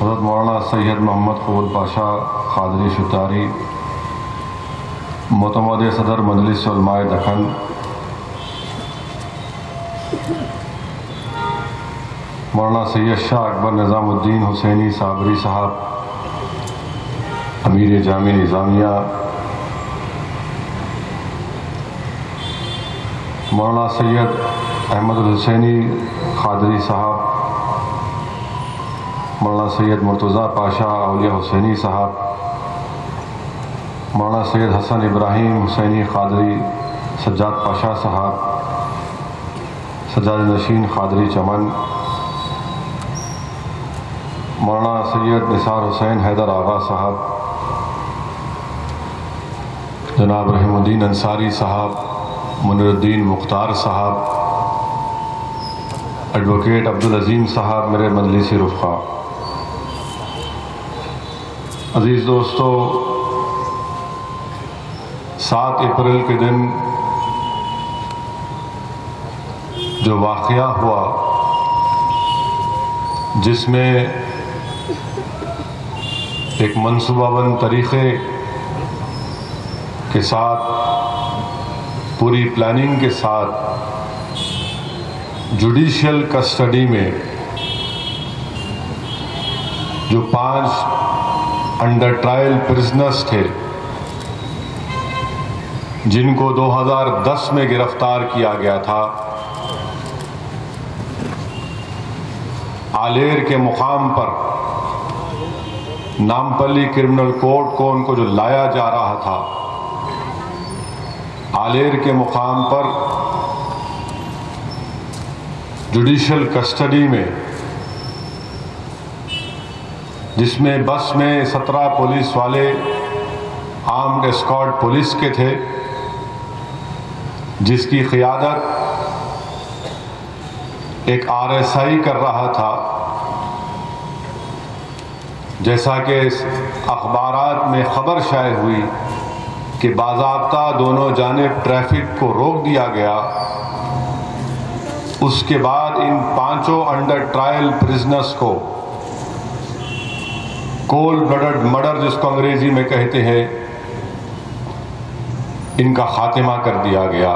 हज़रत मौलाना सैयद मोहम्मद कबूल पाशा क़ादरी शुतारी, मोतमद सदर मजलिस उलमाए दखन, मौलाना सैयद शाह अकबर निज़ामुद्दीन हुसैनी साबरी साहब, अमीर जामी निज़ामिया, मौलाना सैयद अहमद हुसैनी क़ादरी साहब, मौलाना सैयद मुर्तज़ा पाशा औलिया हुसैनी साहब, मौलाना सैयद हसन इब्राहिम हुसैनी क़ादरी सज्जाद पाशा साहब, सज्जाद नशीन क़ादरी चमन, मौलाना सैयद निसार हुसैन हैदर आगा साहब, जनाब रहीमुद्दीन अंसारी साहब, मुनीरुद्दीन मुख्तार साहब, एडवोकेट अब्दुल अजीम साहब, मेरे मजलिसी रुफ़ा, अज़ीज़ दोस्तों, 7 अप्रैल के दिन जो वाक़या हुआ, जिसमें एक मनसूबाबंद तरीक़े के साथ, पूरी प्लानिंग के साथ जुडिशियल कस्टडी में जो 5 अंडर ट्रायल प्रिजनर्स थे, जिनको 2010 में गिरफ्तार किया गया था, आलेर के मुकाम पर नामपल्ली क्रिमिनल कोर्ट को उनको जो लाया जा रहा था, आलेर के मुकाम पर जुडिशियल कस्टडी में, जिसमें बस में 17 पुलिस वाले आर्म्ड एस्कॉर्ट पुलिस के थे, जिसकी क़ियादत एक RSI कर रहा था। जैसा कि अखबारात में ख़बर शाये हुई कि बाज़ाब्ता दोनों जानिब ट्रैफिक को रोक दिया गया। उसके बाद इन 5 अंडर ट्रायल प्रिजनर्स को कोल्ड ब्लडेड मर्डर, जिसको अंग्रेजी में कहते हैं, इनका खात्मा कर दिया गया।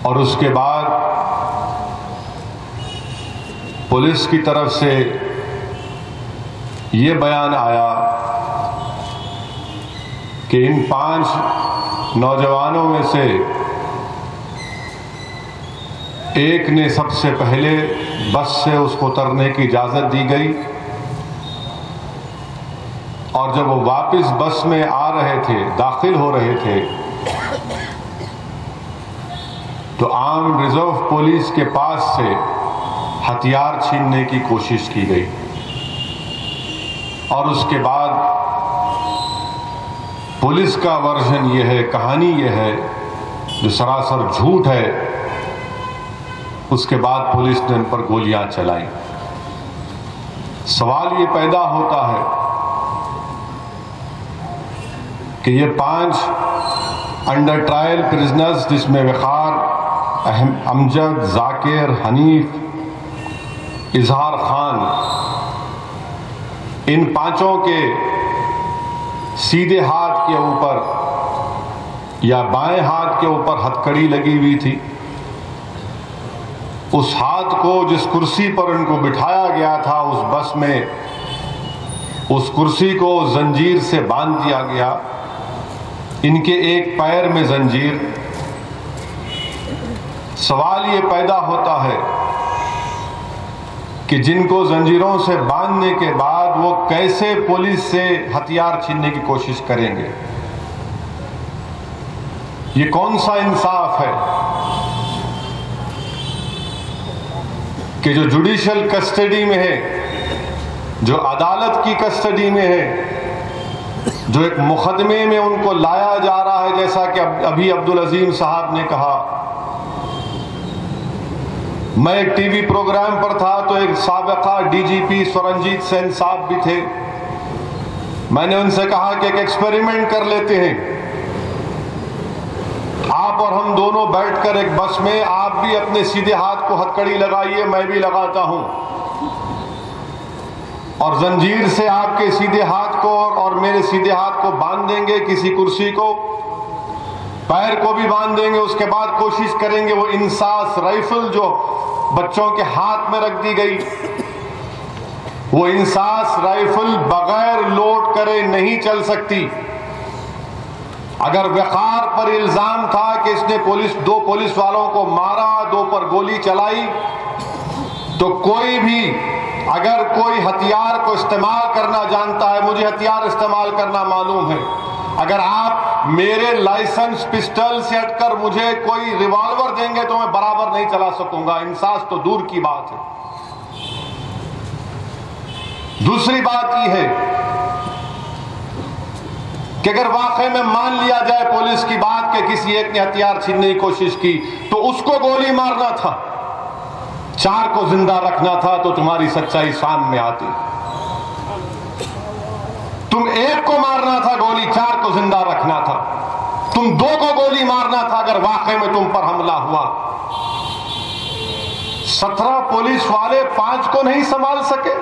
और उसके बाद पुलिस की तरफ से ये बयान आया कि इन 5 नौजवानों में से एक ने सबसे पहले बस से उसको उतरने की इजाज़त दी गई, और जब वो वापस बस में आ रहे थे, दाखिल हो रहे थे, तो आर्म्ड रिजर्व पुलिस के पास से हथियार छीनने की कोशिश की गई। और उसके बाद पुलिस का वर्जन ये है, कहानी ये है, जो सरासर झूठ है। उसके बाद पुलिस ने उन पर गोलियां चलाई। सवाल ये पैदा होता है कि ये 5 अंडर ट्रायल प्रिजनर्स, जिसमें वक़ार, अमजद, जाकिर, हनीफ, इजहार खान, इन 5 के सीधे हाथ के ऊपर या बाएं हाथ के ऊपर हथकड़ी लगी हुई थी। उस हाथ को जिस कुर्सी पर उनको बिठाया गया था उस बस में, उस कुर्सी को जंजीर से बांध दिया गया। इनके एक पैर में जंजीर। सवाल ये पैदा होता है कि जिनको जंजीरों से बांधने के बाद वो कैसे पुलिस से हथियार छीनने की कोशिश करेंगे? ये कौन सा इंसाफ है कि जो जुडिशियल कस्टडी में है, जो अदालत की कस्टडी में है, जो एक मुकदमे में उनको लाया जा रहा है, जैसा कि अभी अब्दुल अजीम साहब ने कहा। मैं एक टीवी प्रोग्राम पर था तो एक साबिका DGP स्वरंजीत सेन साहब भी थे। मैंने उनसे कहा कि एक एक्सपेरिमेंट कर लेते हैं, आप और हम दोनों बैठकर एक बस में, आप भी अपने सीधे हाथ को हथकड़ी लगाइए, मैं भी लगाता हूं। और जंजीर से आपके सीधे हाथ को और मेरे सीधे हाथ को बांध देंगे, किसी कुर्सी को, पैर को भी बांध देंगे। उसके बाद कोशिश करेंगे वो इंसास राइफल जो बच्चों के हाथ में रख दी गई, वो इंसास राइफल बगैर लोड करे नहीं चल सकती। अगर वक़ार पर इल्जाम था कि इसने दो पुलिस वालों को मारा, 2 पर गोली चलाई, तो कोई भी अगर कोई हथियार को इस्तेमाल करना जानता है, मुझे हथियार इस्तेमाल करना मालूम है, अगर आप मेरे लाइसेंस पिस्टल से हटकर मुझे कोई रिवॉल्वर देंगे तो मैं बराबर नहीं चला सकूंगा, इंसास तो दूर की बात है। दूसरी बात यह है कि अगर वाकई में मान लिया जाए पुलिस की बात कि किसी एक ने हथियार छीनने की कोशिश की, तो उसको गोली मारना था, 4 को जिंदा रखना था, तो तुम्हारी सच्चाई सामने आती। तुम 1 को मारना था गोली, 4 को जिंदा रखना था। तुम 2 को गोली मारना था अगर वाकई में तुम पर हमला हुआ। 17 पुलिस वाले 5 को नहीं संभाल सके।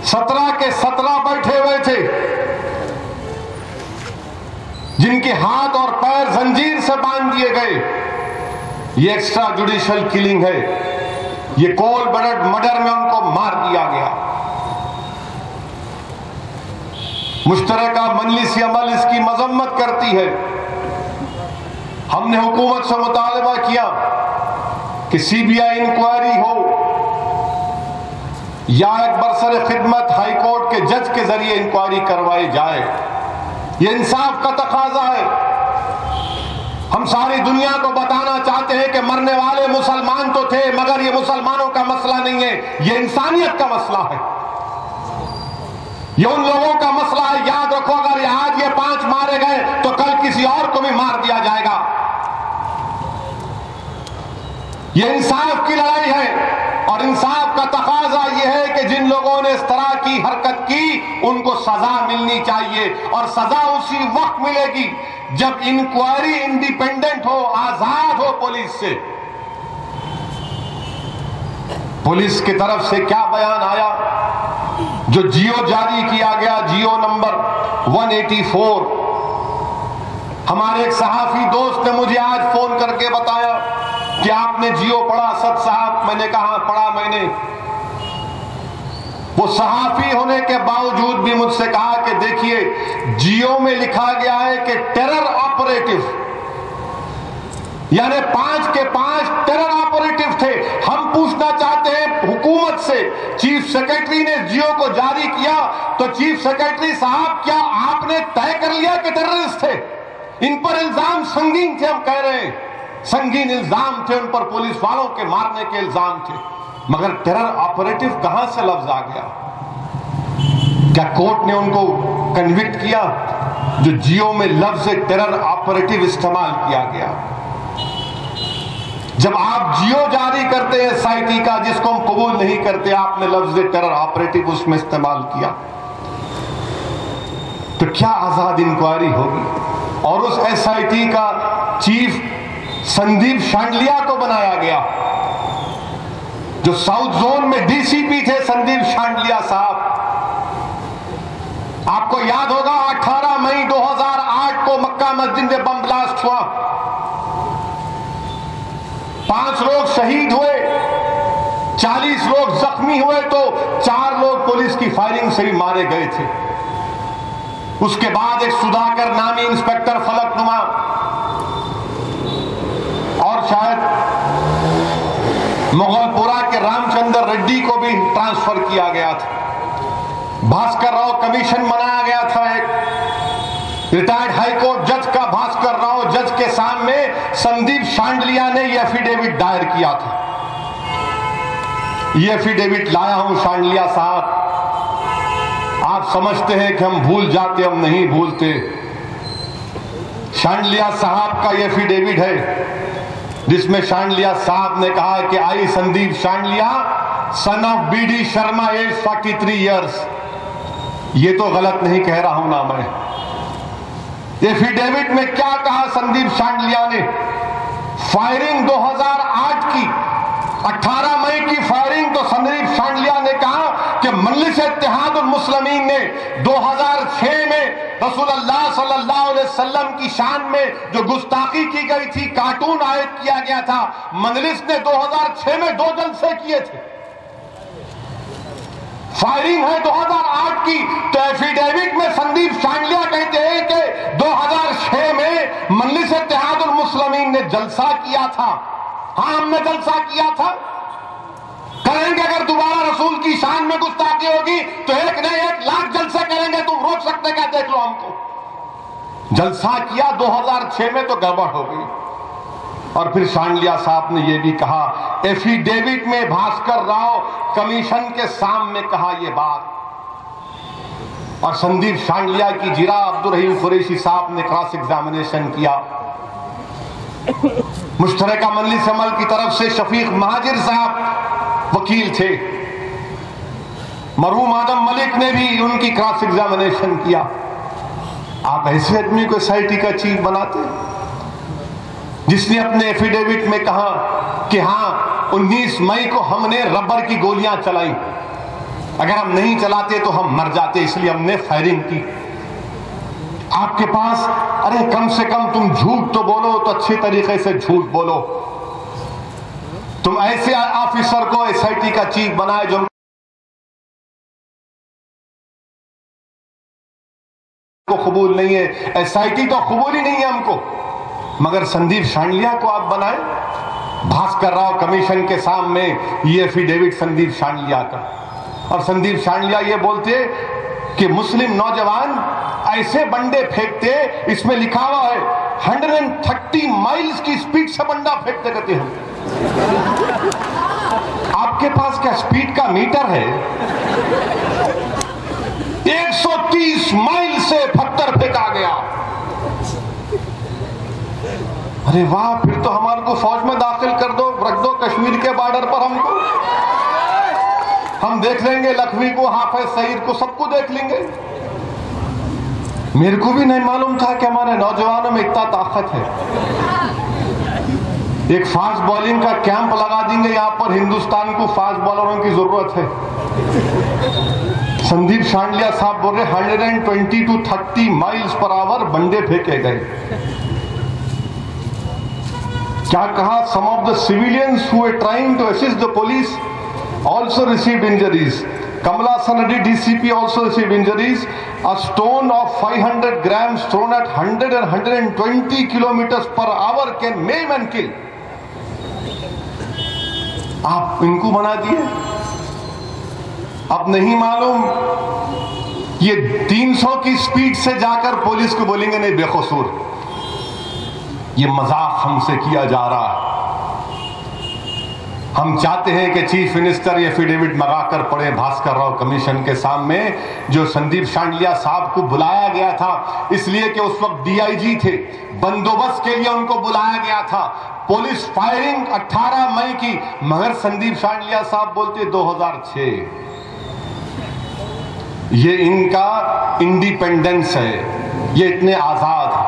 17 के 17 बैठे हुए थे, जिनके हाथ और पैर जंजीर से बांध दिए गए। ये एक्स्ट्रा जुडिशियल किलिंग है, ये कोल्ड ब्लड मर्डर में उनको मार दिया गया। मुश्तरका मजलिस अमल इसकी मजम्मत करती है। हमने हुकूमत से मुतालबा किया कि सीबीआई इंक्वायरी हो या एक बरसर खिदमत हाईकोर्ट के जज के जरिए इंक्वायरी करवाई जाए। यह इंसाफ का तकाजा है। हम सारी दुनिया को बताना चाहते हैं कि मरने वाले मुसलमान तो थे, मगर ये मुसलमानों का मसला नहीं है, ये इंसानियत का मसला है, ये उन लोगों का मसला है। याद रखो, अगर आज ये 5 मारे गए तो कल किसी और को भी मार दिया जाएगा। ये इंसाफ की लड़ाई है और इंसाफ का तकाजा यह है कि जिन लोगों ने इस तरह की हरकत की उनको सजा मिलनी चाहिए, और सजा उसी वक्त मिलेगी जब इंक्वायरी इंडिपेंडेंट हो, आजाद हो पुलिस से। पुलिस की तरफ से क्या बयान आया? जो जियो जारी किया गया, जियो नंबर 184, हमारे एक सहाफी दोस्त ने मुझे आज फोन करके बताया कि आपने जियो पढ़ा असद साहब? मैंने कहा पढ़ा मैंने। वो सहाफी होने के बावजूद भी मुझसे कहा कि देखिए, जियो में लिखा गया है कि टेरर ऑपरेटिव, यानी 5 के 5 टेरर ऑपरेटिव थे। हम पूछना चाहते हैं हुकूमत से, चीफ सेक्रेटरी ने जियो को जारी किया तो चीफ सेक्रेटरी साहब, क्या आपने तय कर लिया कि टेररिस्ट थे? इन पर इल्जाम संगीन थे, हम कह रहे हैं संगीन इल्जाम थे उन पर, पुलिस वालों के मारने के इल्जाम थे, मगर टेरर ऑपरेटिव कहां से लफ्ज आ गया? क्या कोर्ट ने उनको कन्विक्ट किया जो जियो में लफ्ज टेरर ऑपरेटिव इस्तेमाल किया गया? जब आप जियो जारी करते हैं एसआईटी का, जिसको हम कबूल नहीं करते, आपने लफ्ज टेरर ऑपरेटिव उसमें इस्तेमाल किया, तो क्या आजाद इंक्वायरी होगी? और उस एसआईटी का चीफ संदीप शांडलिया को बनाया गया, जो साउथ जोन में डीसीपी थे संदीप शांडलिया साहब। आपको याद होगा 18 मई 2008 को मक्का मस्जिद में बम ब्लास्ट हुआ, 5 लोग शहीद हुए, 40 लोग जख्मी हुए, तो 4 लोग पुलिस की फायरिंग से भी मारे गए थे। उसके बाद एक सुधाकर नामी इंस्पेक्टर फलकनुमा और शायद मुगलपुरा के रामचंद्र रेड्डी को भी ट्रांसफर किया गया था। भास्कर राव कमीशन बनाया गया था, एक रिटायर्ड हाईकोर्ट जज का भास्कर राव जज के सामने संदीप शांडलिया ने यह एफिडेविट दायर किया था। यह एफिडेविट लाया हूं शांडलिया साहब, आप समझते हैं कि हम भूल जाते, हम नहीं भूलते। शांडलिया साहब का यह एफिडेविट है जिसमें शांडलिया साहब ने कहा कि I Sandeep Shandilya, son of BD Sharma, age 43 years. ये तो गलत नहीं कह रहा हूं ना मैं। एफिडेविट में क्या कहा संदीप शांडलिया ने? फायरिंग 2008 की, 18 मई की इत्तेहादुल मुस्लिमीन ने 2006 में रसूलुल्लाह सल्लल्लाहु अलैहि वसल्लम की शान में जो गुस्ताखी की गई थी, कार्टून आयत किया गया था, मजलिस ने 2006 में 2 जलसे किए थे। फायरिंग है 2008 की, तो एफिडेविट में संदीप शांडिल्या कहते हैं कि 2006 में मजलिस इत्तेहादुल मुस्लिमीन ने जलसा किया था। हाँ, हमने जलसा किया था, करेंगे। अगर दोबारा रसूल की शान में गुस्ताखी होगी तो 1 नहीं 1 लाख जलसे करेंगे, तुम रोक सकते क्या? देख लो हमको। जलसा किया 2006 में तो गड़बड़ हो गई। और फिर शांडिल्या साहब ने यह भी कहा, एफिडेविट में भास्कर राव कमीशन के सामने कहा यह बात। और संदीप शांडिल्या की जिरा अब्दुल रहीम कुरैशी साहब ने क्रॉस एग्जामिनेशन किया। मुश्तरका मजलिस अमल की तरफ से शफीक महाजिर साहब वकील थे, मरहूम आदम मलिक ने भी उनकी क्रॉस एग्जामिनेशन किया। आप ऐसे आदमी को एसआईटी का चीफ बनाते, जिसने अपने एफिडेविट में कहा कि हाँ 19 मई को हमने रबर की गोलियां चलाई, अगर हम नहीं चलाते तो हम मर जाते, इसलिए हमने फायरिंग की। आपके पास, अरे कम से कम तुम झूठ तो बोलो, तो अच्छे तरीके से झूठ बोलो। तुम ऐसे ऑफिसर को एसआईटी का चीफ बनाए जो को कबूल नहीं है, एसआईटी तो कबूल ही नहीं है हमको, मगर संदीप शांडिल्या को आप बनाए। भास्कर राव कमीशन के सामने ये एफिडेविट संदीप शांडिल्या का, और संदीप शांडिल्या ये बोलते कि मुस्लिम नौजवान ऐसे बंडे फेंकते, इसमें लिखा हुआ है 130 माइल्स की स्पीड से बंडा फेंकते कहते हैं। आपके पास क्या स्पीड का मीटर है? 130 माइल से पत्थर फेंका गया। अरे वाह, फिर तो हमारे को फौज में दाखिल कर दो, रख दो कश्मीर के बॉर्डर पर हमको, हम देख लेंगे लखवी को, हाफिज सईद को, सबको देख लेंगे। मेरे को भी नहीं मालूम था कि हमारे नौजवानों में इतना ताकत है। एक फास्ट बॉलिंग का कैंप लगा देंगे यहां पर, हिंदुस्तान को फास्ट बॉलरों की जरूरत है। संदीप शांडिल्या साहब बोल रहे 120 to 30 माइल्स पर आवर बंदे फेंके गए। क्या कहा? Some of the civilians who were trying to assist the police also received injuries. Kamala Sanadi DCP also received injuries. A stone of 500 grams thrown at 100 and 120 kilometers per hour can maim and kill. आप इनको बना दिए। अब नहीं मालूम ये 300 की speed से जाकर पुलिस को बोलेंगे नहीं बेकसूर, ये मजाक हमसे किया जा रहा है। हम चाहते हैं कि चीफ मिनिस्टर ये एफिडेविट मंगाकर पढ़े भास्कर राव कमीशन के सामने, जो संदीप शांडिल्या साहब को बुलाया गया था इसलिए कि उस वक्त डीआईजी थे, बंदोबस्त के लिए उनको बुलाया गया था। पुलिस फायरिंग 18 मई की, मगर संदीप शांडिल्या साहब बोलते 2006। ये इनका इंडिपेंडेंस है, ये इतने आजाद है।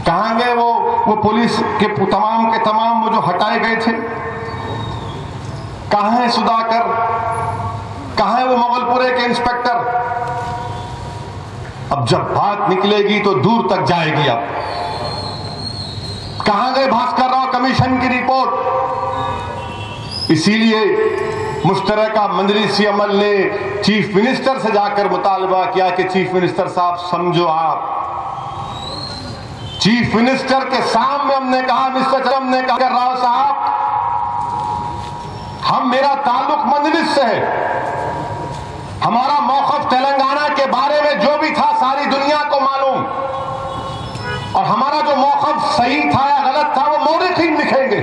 कहां गए वो पुलिस के तमाम वो जो हटाए गए थे? कहां है सुधाकर? कहां है वो मोगलपुरे के इंस्पेक्टर? अब जब बात निकलेगी तो दूर तक जाएगी। अब कहां गए भास्कर राव कमीशन की रिपोर्ट? इसीलिए मुश्तरका मजलिस अमल ने चीफ मिनिस्टर से जाकर मुतालबा किया कि चीफ मिनिस्टर साहब समझो। आप चीफ मिनिस्टर के सामने हमने कहा, मिस्टर हमने कहा राव साहब, मेरा ताल्लुक मजलिस से है, हमारा मौक़िफ़ तेलंगाना के बारे में जो भी था सारी दुनिया को मालूम, और हमारा जो मौक़िफ़ सही था या गलत था वो मौरिख़ ही लिखेंगे।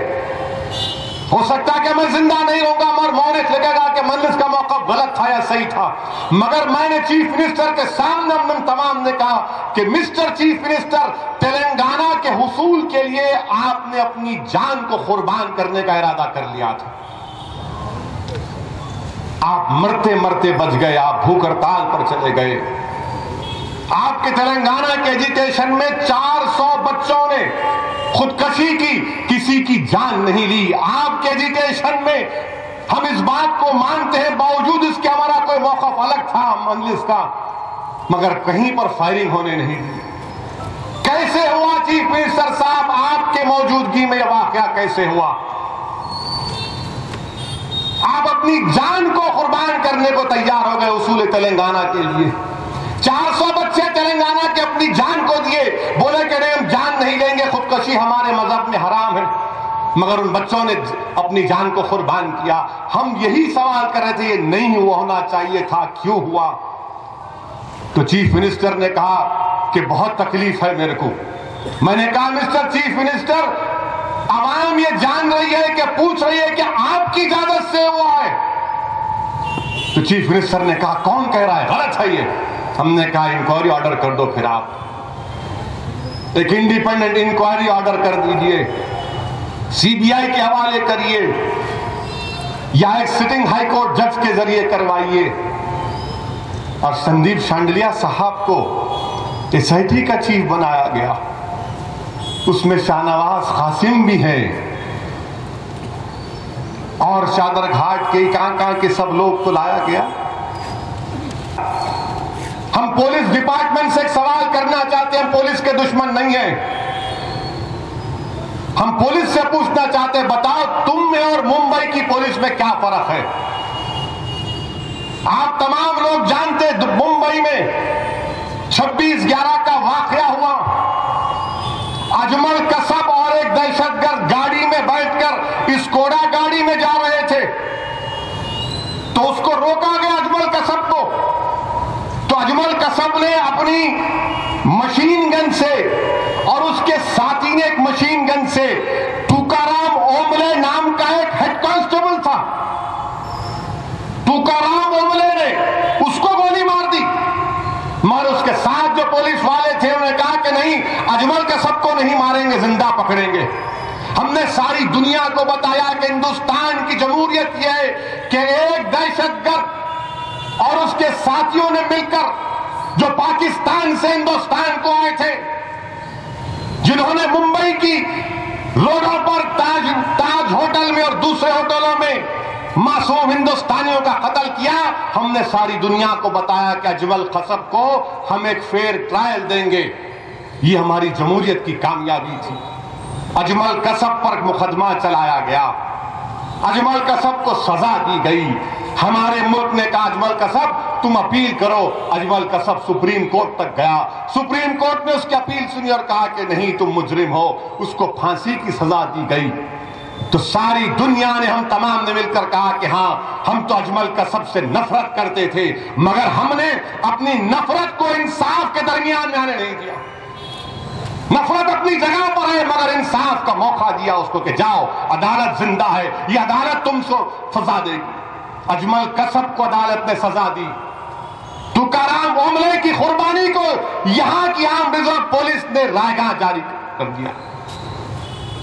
हो सकता है कि मैं जिंदा नहीं रहूंगा मगर मौरिख़ लिखेगा कि मजलिस का मौक़िफ़ गलत था या सही था। मगर मैंने चीफ मिनिस्टर के सामने हम तमाम ने कहा कि मिस्टर चीफ मिनिस्टर, तेलंगाना के हुसूल के लिए आपने अपनी जान को कुर्बान करने का इरादा कर लिया था। आप मरते मरते बच गए, आप भूख हड़ताल पर चले गए। आपके तेलंगाना के एजुकेशन में 400 बच्चों ने खुदकशी की, किसी की जान नहीं ली। आपके एजुकेशन में हम इस बात को मानते हैं, बावजूद इसके हमारा कोई मौक़िफ़ अलग था मजलिस का, मगर कहीं पर फायरिंग होने नहीं दी। कैसे हुआ चीफ मिनिस्टर साहब, आपके मौजूदगी में यह वाकया कैसे हुआ? आप अपनी जान को कुर्बान करने को तैयार हो गए उसूल तेलंगाना के लिए। 400 बच्चे तेलंगाना के अपनी जान को दिए, बोले कि नहीं हम जान नहीं लेंगे, खुदकशी हमारे मजहब में हराम है, मगर उन बच्चों ने अपनी जान को कुर्बान किया। हम यही सवाल कर रहे थे, ये नहीं होना चाहिए था, क्यों हुआ? तो चीफ मिनिस्टर ने कहा कि बहुत तकलीफ है मेरे को। मैंने कहा मिस्टर चीफ मिनिस्टर, आवाम ये जान रही है कि पूछ रही है कि आपकी इजाजत से हुआ है। तो चीफ मिनिस्टर ने कहा कौन कह रहा है, गलत है ये। हमने कहा इंक्वायरी ऑर्डर कर दो, फिर आप एक इंडिपेंडेंट इंक्वायरी ऑर्डर कर दीजिए, सीबीआई के हवाले करिए या एक सिटिंग हाईकोर्ट जज के जरिए करवाइए। और संदीप शांडिलिया साहब को एसआईटी का चीफ बनाया गया, उसमें शाहनवाज कासिम भी है और चादर घाट के कहां के सब लोग को लाया गया। हम पुलिस डिपार्टमेंट से एक सवाल करना चाहते हैं, हम पुलिस के दुश्मन नहीं हैं। हम पुलिस से पूछना चाहते हैं, बताओ तुम में और मुंबई की पुलिस में क्या फर्क है? आप तमाम लोग जानते हैं मुंबई में 26/11 का वाकया हुआ। अजमल कसब और एक दहशतगर्द गाड़ी में बैठकर स्कोडा गाड़ी में जा रहे थे, तो उसको रोका गया अजमल कसब को। तो अजमल कसब ने अपनी मशीन गन से और उसके साथी ने एक मशीन गन से, तुकाराम ओमले नाम का एक हेड कांस्टेबल था, तुकाराम ओमले ने उसको गोली मार दी। मगर उसके साथ जो पुलिस वाले थे उन्होंने कहा कि नहीं, अजमल कसब को नहीं मारेंगे, जिंदा पकड़ेंगे। हमने सारी दुनिया को बताया कि हिंदुस्तान की जमहूरियत यह है कि एक दहशतगर्द और उसके साथियों ने मिलकर, जो पाकिस्तान से हिंदुस्तान को आए थे, जिन्होंने मुंबई की रोडों पर ताज होटल में और दूसरे होटलों में मासूम हिंदुस्तानियों का कत्ल किया, हमने सारी दुनिया को बताया कि अजमल कसब को हम एक फेयर ट्रायल देंगे। ये हमारी जमहूरियत की कामयाबी थी। अजमल कसब पर मुकदमा चलाया गया, अजमल कसब को सजा दी गई। हमारे मुल्क ने कहा अजमल कसब तुम अपील करो, अजमल कसब सुप्रीम कोर्ट तक गया, सुप्रीम कोर्ट ने उसकी अपील सुनी और कहा कि नहीं तुम मुजरिम हो, उसको फांसी की सजा दी गई। तो सारी दुनिया ने, हम तमाम ने मिलकर कहा कि हाँ हम तो अजमल कसब से नफरत करते थे, मगर हमने अपनी नफरत को इंसाफ के दरमियान में आने नहीं दिया। नफरत अपनी जगह पर है, मगर इंसाफ का मौका दिया उसको कि जाओ अदालत जिंदा है, ये अदालत तुमको सजा देगी। अजमल कसब को अदालत ने सजा दी, तुकाराम ओमले की कुर्बानी को यहां की आम रिजर्व पुलिस ने रायगा जारी कर दिया।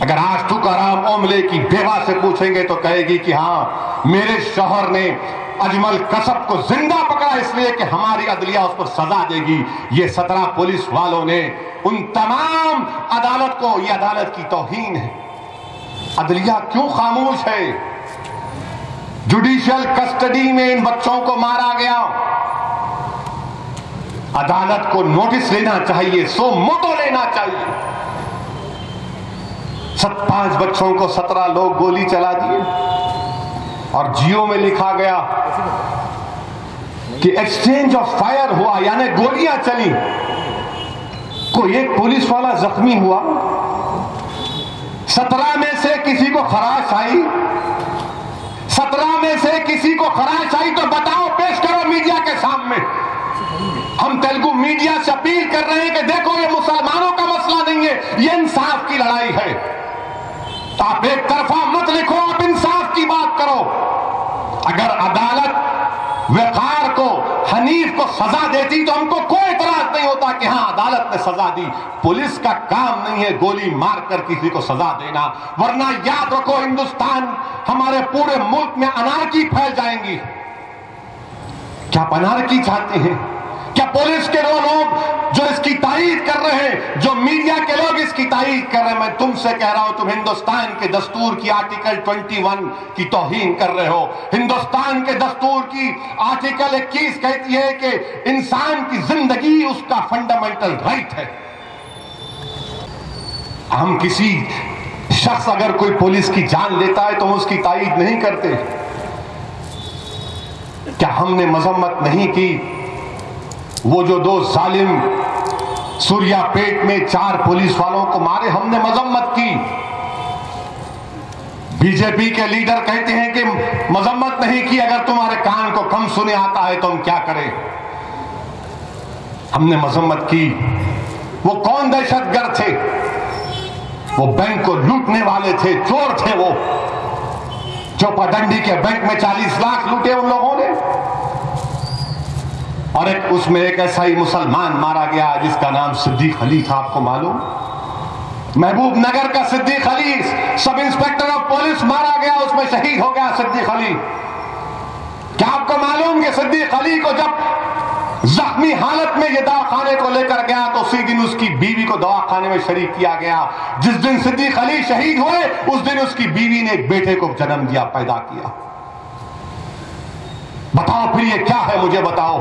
अगर आज तुकाराम ओमले की बेवा से पूछेंगे तो कहेगी कि हाँ मेरे शौहर ने अजमल कसब को जिंदा पकड़ा इसलिए कि हमारी अदलिया उस पर सजा देगी। ये 17 पुलिस वालों ने उन तमाम अदालत को, ये अदालत की तौहीन है। अदलिया क्यों खामोश है? जुडिशियल कस्टडी में इन बच्चों को मारा गया, अदालत को नोटिस लेना चाहिए, सो मोटो लेना चाहिए। 5 बच्चों को 17 लोग गोली चला दिए और जियो में लिखा गया कि एक्सचेंज ऑफ फायर हुआ, यानी गोलियां चली, कोई एक पुलिस वाला जख्मी हुआ। 17 में से किसी को खराश आई, 17 में से किसी को खराश आई तो बताओ, पेश करो मीडिया के सामने। हम तेलुगु मीडिया से अपील कर रहे हैं कि देखो ये मुसलमानों का मसला नहीं है, ये इंसाफ की लड़ाई है। आप एक तरफा मत लिखो, आप इंसाफ की बात करो। अगर अदालत वकार को, हनीफ को सजा देती तो हमको कोई इतराज नहीं होता कि हाँ अदालत ने सजा दी। पुलिस का काम नहीं है गोली मारकर किसी को सजा देना, वरना याद रखो हिंदुस्तान, हमारे पूरे मुल्क में अनारकी फैल जाएंगी। क्या आप अनारकी चाहते हैं? क्या पुलिस के लोग जो इसकी तारीफ कर रहे हैं, जो मीडिया के लोग इसकी तारीफ कर रहे हैं, मैं तुमसे कह रहा हूं, तुम हिंदुस्तान के दस्तूर की आर्टिकल 21 की तौहीन कर रहे हो। हिंदुस्तान के दस्तूर की आर्टिकल 21 कहती है कि इंसान की जिंदगी उसका फंडामेंटल राइट है। हम किसी शख्स अगर कोई पुलिस की जान लेता है तो हम उसकी तारीफ नहीं करते। क्या हमने मजम्मत नहीं की? वो जो 2 जालिम सूर्यापेट में 4 पुलिस वालों को मारे, हमने मजम्मत की। बीजेपी के लीडर कहते हैं कि मजम्मत नहीं की, अगर तुम्हारे कान को कम सुने आता है तो हम क्या करें? हमने मजम्मत की। वो कौन दहशतगर्द थे? वो बैंक को लूटने वाले थे, चोर थे। वो चौपादंडी के बैंक में 40 लाख लूटे उन लोगों ने। और उसमें एक ऐसा ही मुसलमान मारा गया जिसका नाम सिद्दीक अली था। आपको मालूम? महबूब नगर का Siddique Ali, sub inspector of police मारा गया, उसमें शहीद हो गया सिद्दीक अली। क्या आपको मालूम कि सिद्दीक अली को जब जख्मी हालत में ये दवाखाने को लेकर गया तो उसी दिन उसकी बीवी को दवाखाने में शरीक किया गया। जिस दिन सिद्दीक अली शहीद हुए उस दिन उसकी बीवी ने एक बेटे को जन्म दिया, पैदा किया। बताओ फिर ये क्या है, मुझे बताओ।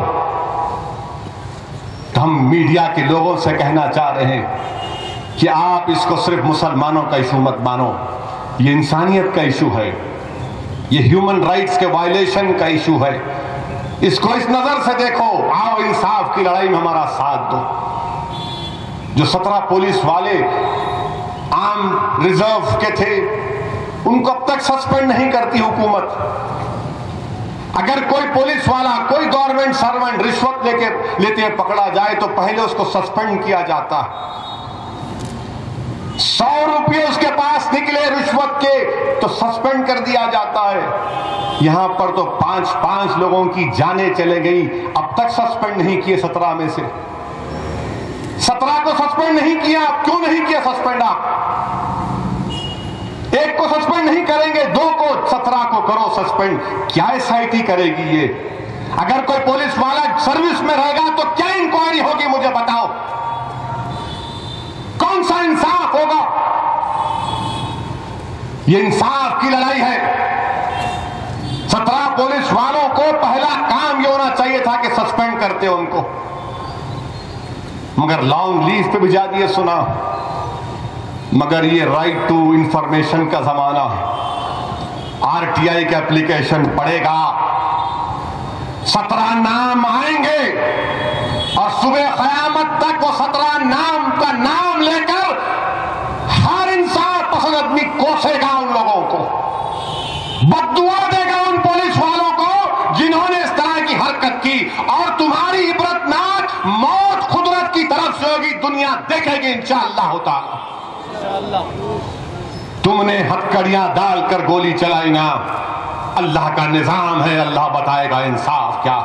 तो हम मीडिया के लोगों से कहना चाह रहे हैं कि आप इसको सिर्फ मुसलमानों का इशू मत मानो, ये इंसानियत का इशू है, ये ह्यूमन राइट्स के वायलेशन का इशू है। इसको इस नजर से देखो। आओ इंसाफ की लड़ाई में हमारा साथ दो। जो 17 पुलिस वाले आर्म रिजर्व के थे उनको अब तक सस्पेंड नहीं करती हुकूमत। अगर कोई पुलिस वाला, कोई गवर्नमेंट सर्वेंट रिश्वत लेते पकड़ा जाए तो पहले उसको सस्पेंड किया जाता। 100 रुपये उसके पास निकले रिश्वत के तो सस्पेंड कर दिया जाता है। यहां पर तो 5 लोगों की जानें चले गई, अब तक सस्पेंड नहीं किए। 17 में से 17 को सस्पेंड नहीं किया। क्यों नहीं किया सस्पेंड? आप एक को सस्पेंड नहीं करेंगे, 2 को, 17 को करो सस्पेंड। क्या एसआईटी करेगी ये? अगर कोई पुलिस वाला सर्विस में रहेगा तो क्या इंक्वायरी होगी, मुझे बताओ? कौन सा इंसाफ होगा? ये इंसाफ की लड़ाई है। 17 पुलिस वालों को पहला काम ये होना चाहिए था कि सस्पेंड करते उनको, मगर लॉन्ग लीव पे भिजा दिए। सुना, मगर ये राइट टू इंफॉर्मेशन का जमाना है। आरटीआई का एप्लीकेशन पड़ेगा, 17 नाम आएंगे और सुबह क़यामत तक वो 17 नाम का नाम लेकर हर इंसाफ पसंद आदमी कोसेगा उन लोगों को, बद्दुआ देगा उन पुलिस वालों को जिन्होंने इस तरह की हरकत की। और तुम्हारी इबरतनाक मौत कुदरत की तरफ से होगी, दुनिया देखेगी इंशाअल्लाह ताला। तुमने हथकड़ियां डालकर गोली चलाई ना, अल्लाह का निजाम है, अल्लाह बताएगा इंसाफ क्या।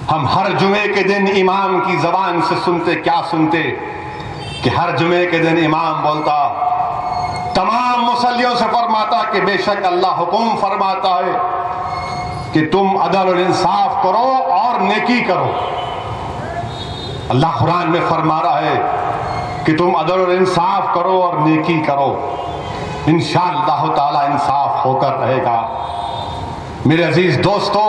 हम हर जुमे के दिन इमाम की जबान से सुनते, क्या सुनते कि हर जुमे के दिन इमाम बोलता, तमाम मुसल्लियों से फरमाता कि बेशक अल्लाह हुक्म फरमाता है कि तुम अदल और इंसाफ करो और नेकी करो। अल्लाह कुरान में फरमा रहा है कि तुम अदल और इंसाफ करो और नेकी करो, इंशाअल्लाह ताला इंसाफ होकर रहेगा। मेरे अजीज दोस्तों,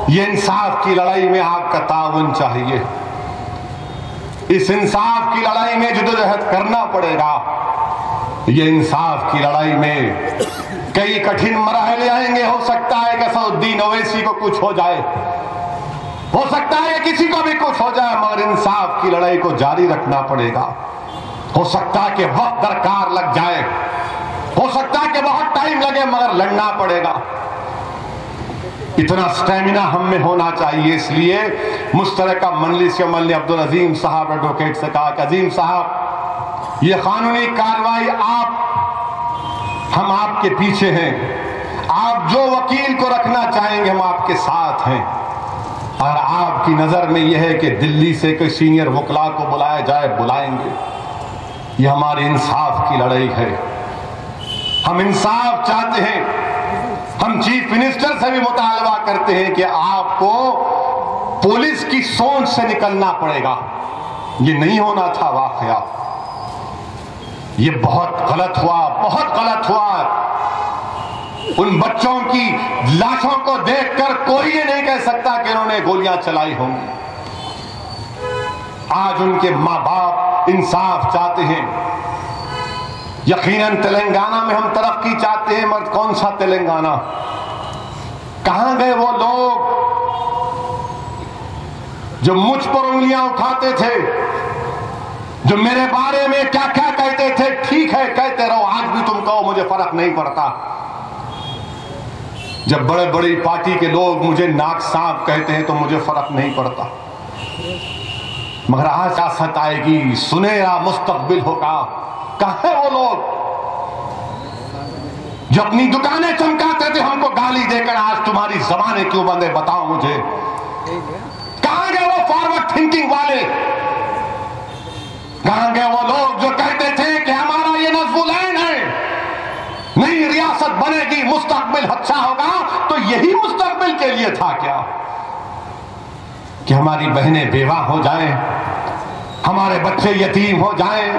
ये इंसाफ की लड़ाई में आपका ताउन चाहिए। इस इंसाफ की लड़ाई में जद्दोजहद करना पड़ेगा। ये इंसाफ की लड़ाई में कई कठिन मरहले आएंगे। हो सकता है कि सऊद्दीन ओवैसी को कुछ हो जाए, हो सकता है किसी को भी कुछ हो जाए, मगर इंसाफ की लड़ाई को जारी रखना पड़ेगा। हो सकता है कि वक्त दरकार लग जाए, हो सकता है कि बहुत टाइम लगे, मगर लड़ना पड़ेगा। इतना स्टेमिना हम में होना चाहिए। इसलिए मुश्तरका मजलिस के अमल ने अब्दुल अजीम साहब एडवोकेट से कहा कि अजीम साहब, ये कानूनी कार्रवाई हम आपके पीछे हैं। आप जो वकील को रखना चाहेंगे हम आपके साथ हैं। और आपकी नजर में यह है कि दिल्ली से कोई सीनियर वकला को बुलाया जाए, बुलाएंगे। ये हमारी इंसाफ की लड़ाई है। हम इंसाफ चाहते हैं। हम चीफ मिनिस्टर से भी मुतालबा करते हैं कि आपको पुलिस की सोच से निकलना पड़ेगा। ये नहीं होना था वाकया, ये बहुत गलत हुआ, बहुत गलत हुआ। उन बच्चों की लाशों को देखकर कोई ये नहीं कह सकता कि उन्होंने गोलियां चलाई होंगी। आज उनके मां बाप इंसाफ चाहते हैं। यकीनन तेलंगाना में हम तरक्की चाहते हैं, मगर कौन सा तेलंगाना? कहां गए वो लोग जो मुझ पर उंगलियां उठाते थे, जो मेरे बारे में क्या क्या कहते थे? ठीक है, कहते रहो, आज भी तुम कहो, मुझे फर्क नहीं पड़ता। जब बड़े बड़ी पार्टी के लोग मुझे नाक सांप कहते हैं तो मुझे फर्क नहीं पड़ता। मगर आज आसत आएगी, सुनहरा मुस्तकबिल होगा। कहां है वो लोग जो अपनी दुकानें चमकाते थे हमको गाली देकर? आज तुम्हारी जबानें क्यों बंद है, बताओ मुझे। कहां गए वो फॉरवर्ड थिंकिंग वाले? कहां गए वो लोग जो कहते थे कि हमारा ये नज़्मुल-ऐन है, नई रियासत बनेगी, मुस्तकबिल अच्छा होगा? तो यही मुस्तकबिल के लिए था क्या कि हमारी बहनें बेवा हो जाएं, हमारे बच्चे यतीम हो जाएं,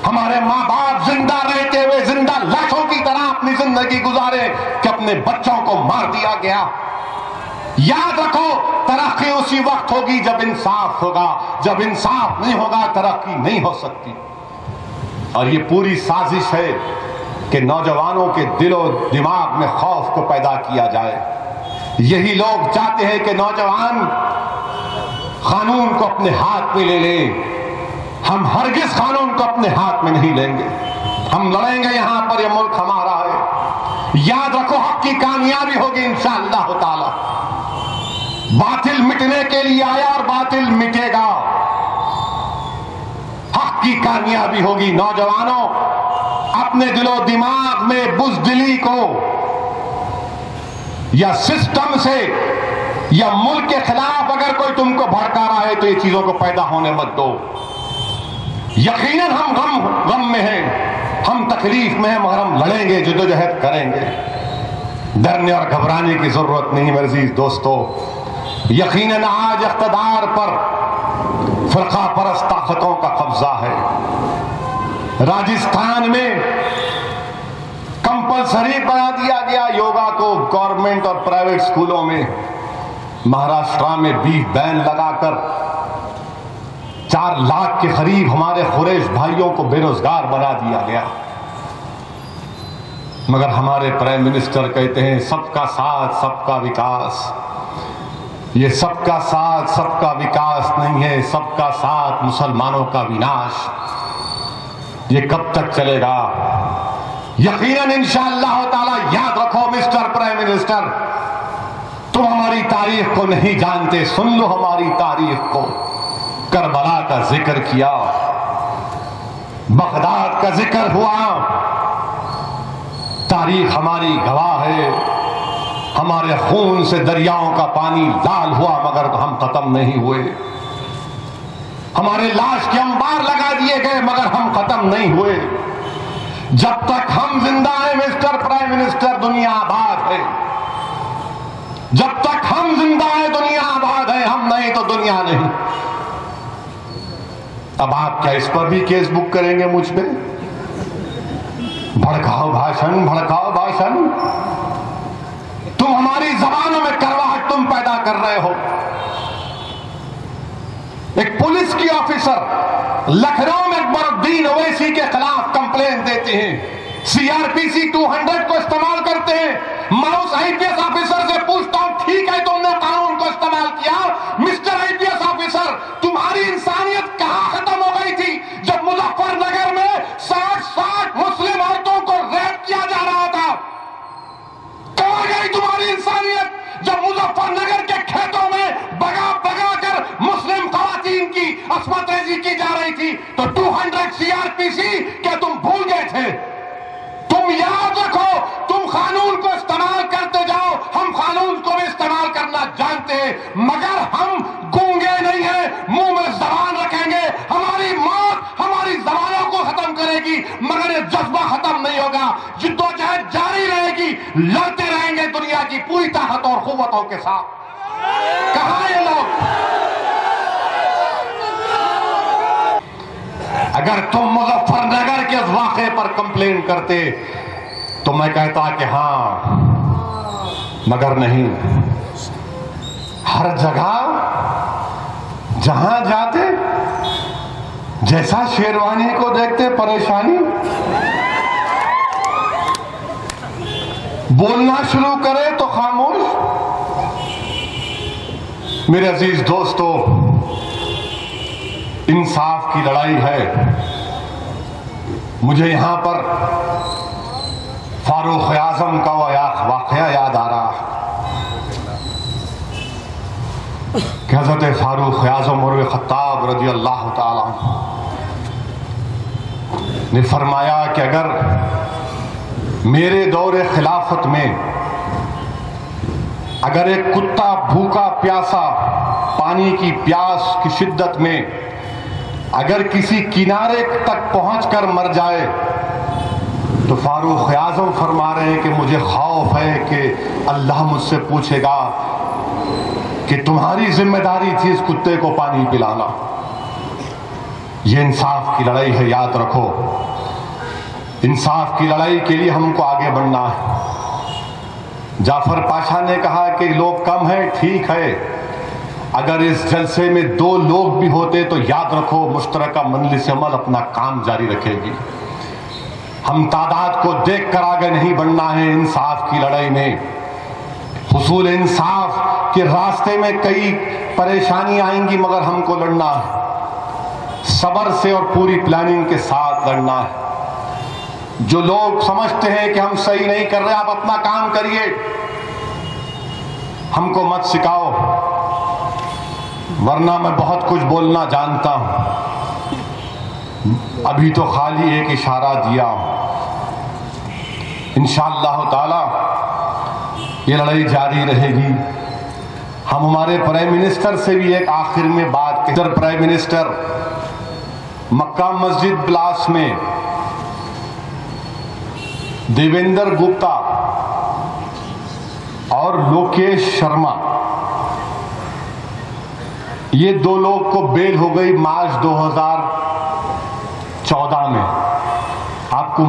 हमारे मां बाप जिंदा रहते हुए जिंदा लाशों की तरह अपनी जिंदगी गुजारे कि अपने बच्चों को मार दिया गया? याद रखो, तरक्की उसी वक्त होगी जब इंसाफ होगा। जब इंसाफ नहीं होगा, तरक्की नहीं हो सकती। और ये पूरी साजिश है कि नौजवानों के दिलो दिमाग में खौफ को पैदा किया जाए। यही लोग चाहते हैं कि नौजवान कानून को अपने हाथ में ले ले। हम हरगिज कानून को अपने हाथ में नहीं लेंगे। हम लड़ेंगे यहां पर, यह मुल्क हमारा है। याद रखो, हक की कामयाबी होगी इंशाअल्लाह ताला। बातिल मिटने के लिए आया और बातिल मिटेगा। हक की कामयाबी होगी। नौजवानों, अपने दिलो दिमाग में बुज़दिली को या सिस्टम से या मुल्क के खिलाफ अगर कोई तुमको भड़का रहा है तो ये चीजों को पैदा होने मत दो। यकीनन हम गम में हैं, हम तकलीफ में हैं, मगर हम लड़ेंगे, जद्दोजहद करेंगे। डरने और घबराने की जरूरत नहीं मेरे अजीज दोस्तों। यकीनन आज इख्तिदार पर फिरका परस्त ताकतों का कब्जा है। राजस्थान में कंपलसरी बना दिया गया योगा को गवर्नमेंट और प्राइवेट स्कूलों में। महाराष्ट्र में बीफ बैन लगाकर 4 लाख के करीब हमारे खुरेश भाइयों को बेरोजगार बना दिया गया। मगर हमारे प्राइम मिनिस्टर कहते हैं सबका साथ सबका विकास। ये सबका साथ सबका विकास नहीं है, सबका साथ मुसलमानों का विनाश। ये कब तक चलेगा? यकीनन इंशाअल्लाह ताला। याद रखो मिस्टर प्राइम मिनिस्टर, तुम हमारी तारीख को नहीं जानते, सुन लो हमारी तारीख को। करबला का जिक्र किया, बगदाद का जिक्र हुआ। तारीख हमारी गवाह है। हमारे खून से दरियाओं का पानी लाल हुआ मगर हम खत्म नहीं हुए। हमारे लाश के अंबार लगा दिए गए मगर हम खत्म नहीं हुए। जब तक हम जिंदा हैं मिस्टर प्राइम मिनिस्टर, दुनिया आबाद है। जब तक हम जिंदा हैं दुनिया आबाद है, हम नहीं तो दुनिया नहीं। अब आप क्या इस पर भी केस बुक करेंगे मुझ पे? भड़काओ भाषण, भड़काओ भाषण। तुम हमारी जबानों में करवाहट तुम पैदा कर रहे हो। एक पुलिस की ऑफिसर लखनऊ में अकबरुद्दीन ओवैसी के खिलाफ कंप्लेन देते हैं, सीआरपीसी 200 को इस्तेमाल करते हैं। मैं उस आईपीएस ऑफिसर से पूछता हूं, ठीक है तुमने कानून को इस्तेमाल किया, मिस्टर आईपीएस ऑफिसर, तुम्हारी इंसानियत कहां खत्म हो गई थी जब मुजफ्फरनगर में 60 मुस्लिम औरतों को रेप किया जा रहा था? कहां गई तुम्हारी इंसानियत जब मुजफ्फरनगर के खेतों में बगा बगा कर मुस्लिम खवातीन की अस्मत रेजी की जा रही थी? तो 200 सीआरपीसी क्या तुम भूल गए थे? तुम याद रखो, तुम कानून को इस्तेमाल करते जाओ, हम कानून को भी इस्तेमाल करना जानते हैं, मगर हम गूंगे नहीं हैं, मुंह में जबान रखेंगे। हमारी मौत हमारी जबानों को खत्म करेगी मगर ये जज्बा खत्म नहीं होगा। जिद्दोजहद जारी रहेगी, लड़ते रहेंगे दुनिया की पूरी ताकत और कुव्वत हाथों के साथ। कहां ये लोग? अगर तुम मुजफ्फरनगर के वाक़े पर कंप्लेन करते तो मैं कहता कि हां, मगर नहीं। हर जगह जहां जाते जैसा शेरवानी को देखते परेशानी, बोलना शुरू करे तो खामोश। मेरे अजीज दोस्तों, इंसाफ की लड़ाई है। मुझे यहां पर फारूक आजम का वाकया याद आ रहा है कि हजरत फारूक आजम और खत्ताब रजी अल्लाह ताला ने फरमाया कि अगर मेरे दौरे खिलाफत में अगर एक कुत्ता भूखा प्यासा पानी की प्यास की शिद्दत में अगर किसी किनारे तक पहुंचकर मर जाए तो फारूक आजम फरमा रहे हैं कि मुझे खौफ है कि अल्लाह मुझसे पूछेगा कि तुम्हारी जिम्मेदारी थी इस कुत्ते को पानी पिलाना। यह इंसाफ की लड़ाई है, याद रखो। इंसाफ की लड़ाई के लिए हमको आगे बढ़ना है। जाफर पाशा ने कहा कि लोग कम हैं, ठीक है। अगर इस जलसे में 2 लोग भी होते तो याद रखो मुश्तरका मजलिस अमल अपना काम जारी रखेगी। हम तादाद को देखकर आगे नहीं बढ़ना है इंसाफ की लड़ाई में। हुसूल इंसाफ के रास्ते में कई परेशानी आएंगी, मगर हमको लड़ना है सब्र से और पूरी प्लानिंग के साथ लड़ना है। जो लोग समझते हैं कि हम सही नहीं कर रहे, आप अपना काम करिए, हमको मत सिखाओ, वरना मैं बहुत कुछ बोलना जानता हूं। अभी तो खाली एक इशारा दिया हूं। इंशाअल्लाह ताला ये लड़ाई जारी रहेगी। हम हमारे प्राइम मिनिस्टर से भी एक आखिर में बात की। प्राइम मिनिस्टर मक्का मस्जिद ब्लास्ट में देवेंद्र गुप्ता और लोकेश शर्मा, ये 2 लोग को बेल हो गई मार्च 2014 में। आपको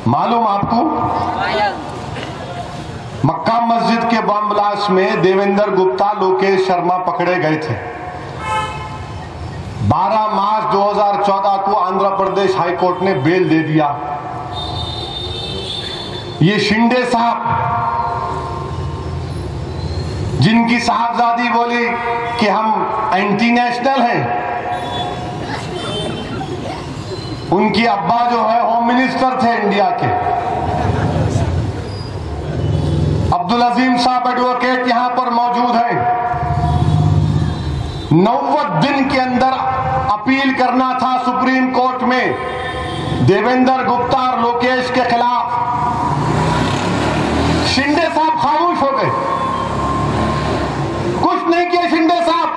मालूम आपको मक्का मस्जिद के बम ब्लास्ट में देवेंद्र गुप्ता लोकेश शर्मा पकड़े गए थे। 12 मार्च 2014 को आंध्र प्रदेश हाईकोर्ट ने बेल दे दिया। ये शिंदे साहब, जिनकी साहबजादी बोली कि हम एंटी नेशनल हैं, उनकी अब्बा जो है होम मिनिस्टर थे इंडिया के। अब्दुल अजीम साहब एडवोकेट यहां पर मौजूद हैं। 90 दिन के अंदर अपील करना था सुप्रीम कोर्ट में देवेंद्र गुप्ता और लोकेश के खिलाफ। शिंदे साहब खामोश हो गए, कुछ नहीं किया शिंदे साहब।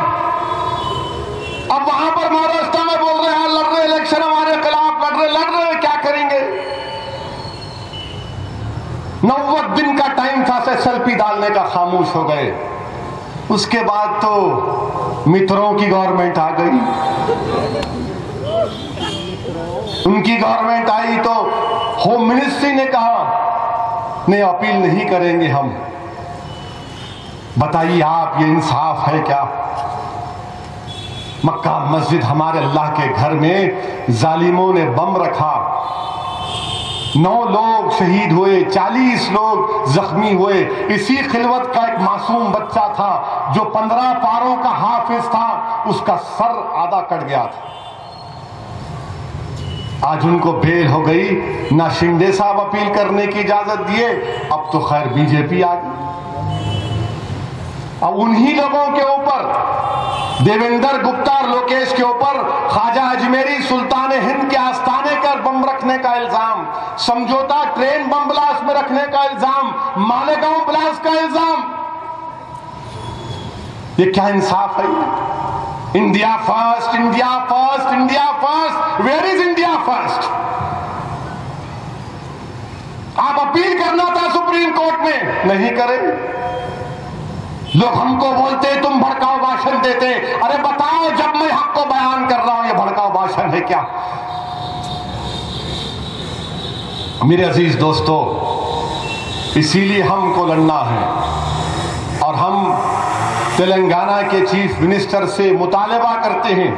अब वहां पर महाराष्ट्र में बोल रहे हैं लड़ रहे इलेक्शन हमारे खिलाफ, लड़ रहे क्या करेंगे। 90 दिन का टाइम था SLP डालने का, खामोश हो गए। उसके बाद तो मित्रों की गवर्नमेंट आ गई। उनकी गवर्नमेंट आई तो होम मिनिस्ट्री ने कहा नहीं, अपील नहीं करेंगे हम। बताइए आप, ये इंसाफ है क्या? मक्का मस्जिद हमारे अल्लाह के घर में जालिमों ने बम रखा, 9 लोग शहीद हुए, 40 लोग जख्मी हुए। इसी खिलवत का एक मासूम बच्चा था जो 15 पारों का हाफिज था, उसका सर आधा कट गया था। आज उनको बेल हो गई। ना शिंदे साहब अपील करने की इजाजत दिए, अब तो खैर बीजेपी आ गई। अब उन्हीं लोगों के ऊपर, देवेंद्र गुप्ता और लोकेश के ऊपर ख्वाजा अजमेरी सुल्तान हिंद के आस्थाने पर बम रखने का इल्जाम, समझौता ट्रेन बम ब्लास्ट में रखने का इल्जाम, मालेगांव ब्लास्ट का इल्जाम। ये क्या इंसाफ है? India first, India first, India first. Where is India first? आप अपील करना था सुप्रीम कोर्ट में, नहीं करे? लोग हमको बोलते तुम भड़काऊ भाषण देते। अरे बताओ, जब मैं हक को बयान कर रहा हूं, ये भड़काऊ भाषण है क्या? मेरे अजीज दोस्तों, इसीलिए हमको लड़ना है और हम तेलंगाना के चीफ मिनिस्टर से मुतालबा करते हैं,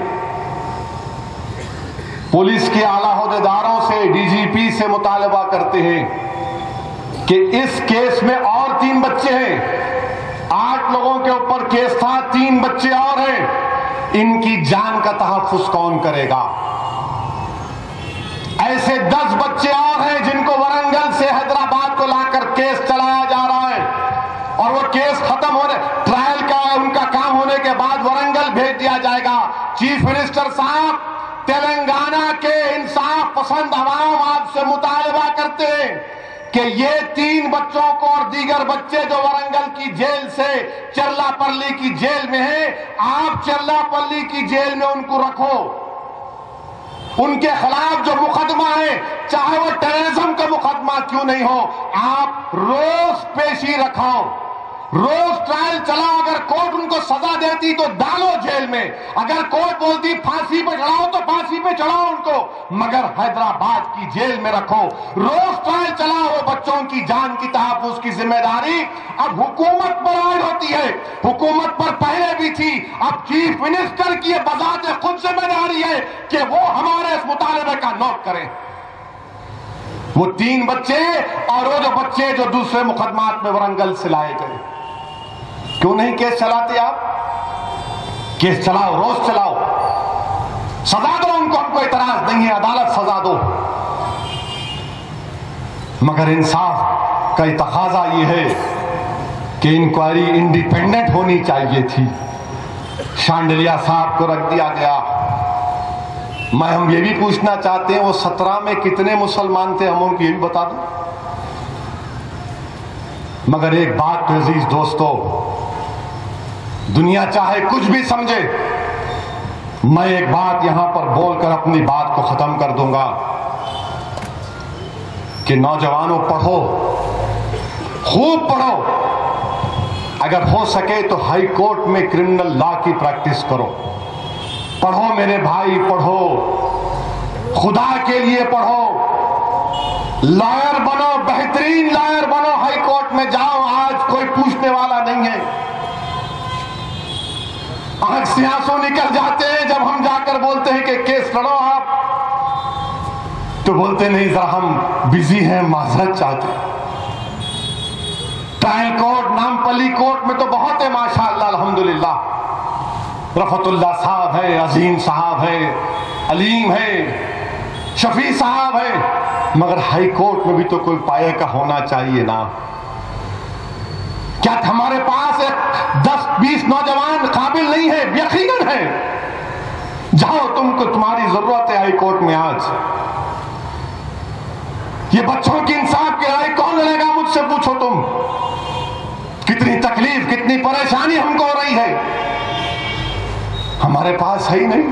पुलिस के आला ओहदेदारों से, डीजीपी से मुतालबा करते हैं कि इस केस में और 3 बच्चे हैं। 8 लोगों के ऊपर केस था, 3 बच्चे और हैं। इनकी जान का तहफ्फुज कौन करेगा? ऐसे 10 बच्चे और हैं जिनको वरंगल से हैदराबाद को लाकर केस चलाया जा रहा है और वो केस खत्म होने, ट्रायल का उनका काम होने के बाद वरंगल भेज दिया जाएगा। चीफ मिनिस्टर साहब, तेलंगाना के इंसाफ पसंद अवाम आपसे मुतालबा करते हैं कि ये 3 बच्चों को और दीगर बच्चे जो वरंगल की जेल से चरलापल्ली की जेल में हैं, आप चरलापल्ली की जेल में उनको रखो। उनके खिलाफ जो मुकदमा है, चाहे वो टेररिज्म का मुकदमा क्यों नहीं हो, आप रोज पेशी रखाओ, रोज ट्रायल चलाओ। अगर कोर्ट उनको सजा देती तो डालो जेल में, अगर कोर्ट बोलती फांसी पे चढ़ाओ तो फांसी पे चढ़ाओ उनको, मगर हैदराबाद की जेल में रखो। रोज ट्रायल चलाओ। वो बच्चों की जान की तहफ्फुज की जिम्मेदारी अब हुकूमत पर आयद होती है। हुकूमत पर पहले भी थी, अब चीफ मिनिस्टर की बजाते खुद जिम्मेदारी है कि वो हमारे इस मुतालबे का नोट करें। वो 3 बच्चे और वो जो बच्चे जो दूसरे मुकदमात में वरंगल से लाए गए, क्यों नहीं केस चलाते आप? केस चलाओ, रोज चलाओ, सजा दो उनको, हमको इतराज नहीं है, अदालत सजा दो। मगर इंसाफ का तकाजा ये है कि इंक्वायरी इंडिपेंडेंट होनी चाहिए थी। शांडिलिया साहब को रख दिया गया। हम ये भी पूछना चाहते हैं, वो 17 में कितने मुसलमान थे, हम उनको ये भी बता दो। मगर एक बात अजीज दोस्तों, दुनिया चाहे कुछ भी समझे, मैं एक बात यहां पर बोलकर अपनी बात को खत्म कर दूंगा कि नौजवानों, पढ़ो, खूब पढ़ो। अगर हो सके तो हाई कोर्ट में क्रिमिनल लॉ की प्रैक्टिस करो। पढ़ो मेरे भाई, पढ़ो, खुदा के लिए पढ़ो, लॉयर बनो, बेहतरीन लॉयर बनो, हाई कोर्ट में जाओ, आज कोई पूछने वाला नहीं है। आंख से आंसू निकल जाते हैं जब हम जाकर बोलते हैं कि केस लड़ो आप, तो बोलते नहीं, जरा हम बिजी हैं, माजरत चाहते हैं। ट्रायल कोर्ट, नामपल्ली कोर्ट में तो बहुत है माशाअल्लाह, अल्हम्दुलिल्लाह। रफतुल्लाह साहब है, अजीम साहब है, अलीम है, शफी साहब है, मगर हाई कोर्ट में भी तो कोई पाए का होना चाहिए ना। क्या हमारे पास 10-20 नौजवान काबिल नहीं है? यकीनन है। जाओ, तुमको तुम्हारी जरूरत है हाई कोर्ट में। आज ये बच्चों की इंसाफ की राय कौन लड़ेगा? मुझसे पूछो तुम। कितनी तकलीफ, कितनी परेशानी हमको हो रही है। हमारे पास है ही नहीं।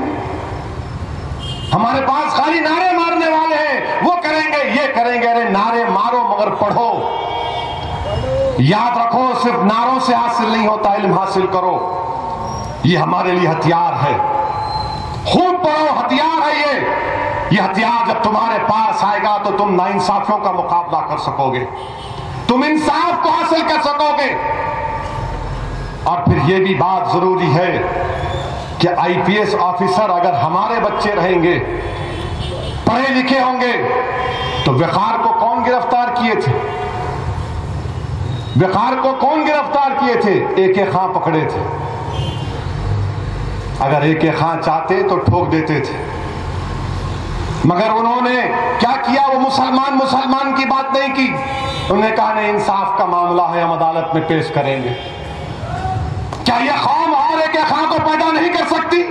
हमारे पास खाली नारे मारने वाले हैं, वो करेंगे, ये करेंगे। अरे नारे मारो मगर पढ़ो। याद रखो, सिर्फ नारों से हासिल नहीं होता, इल्म हासिल करो। ये हमारे लिए हथियार है। खूब पढ़ो, हथियार है ये हथियार जब तुम्हारे पास आएगा तो तुम नाइंसाफियों का मुकाबला कर सकोगे, तुम इंसाफ को हासिल कर सकोगे। और फिर यह भी बात जरूरी है कि आईपीएस ऑफिसर अगर हमारे बच्चे रहेंगे, पढ़े लिखे होंगे, तो वकार को कौन गिरफ्तार किए थे? वकार को कौन गिरफ्तार किए थे? AK खां पकड़े थे। अगर AK खां चाहते तो ठोक देते थे, मगर उन्होंने क्या किया? वो मुसलमान की बात नहीं की। उन्होंने कहा नहीं, इंसाफ का मामला है, हम अदालत में पेश करेंगे। क्या यह कौम और AK खां को पैदा नहीं कर सकती?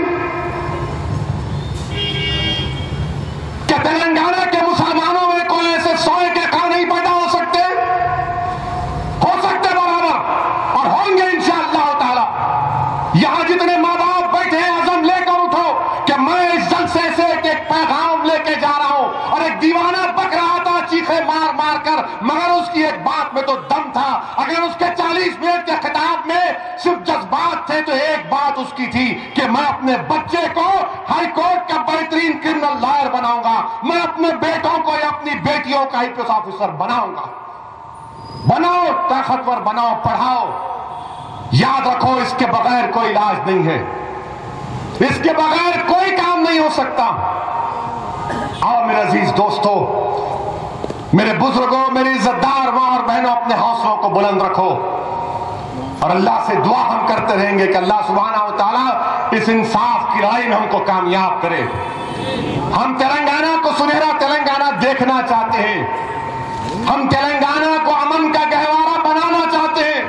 क्या तेलंगाना के मुसलमानों में कोई ऐसे 100 AK खां नहीं पैदा हो सकते? हो सकते बराबर, और होंगे इंशाअल्लाह ताला। यहां जितने माँ बाप बैठे हैं, अज़म लेकर उठो कि मैं इस जलसे से एक पैगाम लेके जा रहा हूं। और एक दीवाना बक रहा था चीखे मार मार कर, मगर उसकी एक बात में तो दम था अगर उसके 40 मिनट के खिताब में सिर्फ जज्बात थे तो एक बात उसकी थी कि मैं अपने बच्चे को हाई कोर्ट का बेहतरीन क्रिमिनल लॉयर बनाऊंगा, मैं अपने बेटों को या अपनी बेटियों का आईपीएस ऑफिसर बनाऊंगा। बनाओ, ताकतवर बनाओ, पढ़ाओ। याद रखो, इसके बगैर कोई इलाज नहीं है, इसके बगैर कोई काम नहीं हो सकता। आओ मेरे अजीज दोस्तों, मेरे बुजुर्गों, मेरी इज्जतदार मां और बहनों, अपने हौसलों को बुलंद रखो और अल्लाह से दुआ हम करते रहेंगे कि अल्लाह सुब्हानहू व तआला इस इंसाफ की लड़ाई में हमको कामयाब करे। हम तेलंगाना को सुनहरा तेलंगाना देखना चाहते हैं, हम तेलंगाना को अमन का गहवारा बनाना चाहते हैं।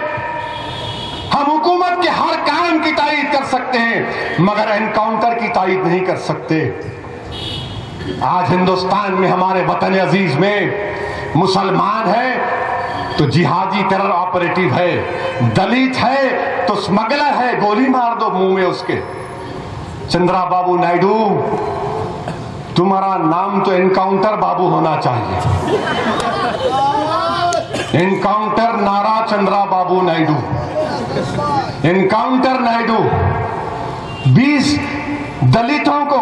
हम हुकूमत के हर काम की तायीद कर सकते हैं मगर एनकाउंटर की तायीद नहीं कर सकते। आज हिंदुस्तान में हमारे वतन अजीज में मुसलमान है तो जिहादी टेरर ऑपरेटिव है, दलित है तो स्मगलर है, गोली मार दो मुंह में उसके। चंद्राबाबू नायडू, तुम्हारा नाम तो एनकाउंटर बाबू होना चाहिए। एनकाउंटर नारा चंद्राबाबू नायडू, एनकाउंटर नायडू। 20 दलितों को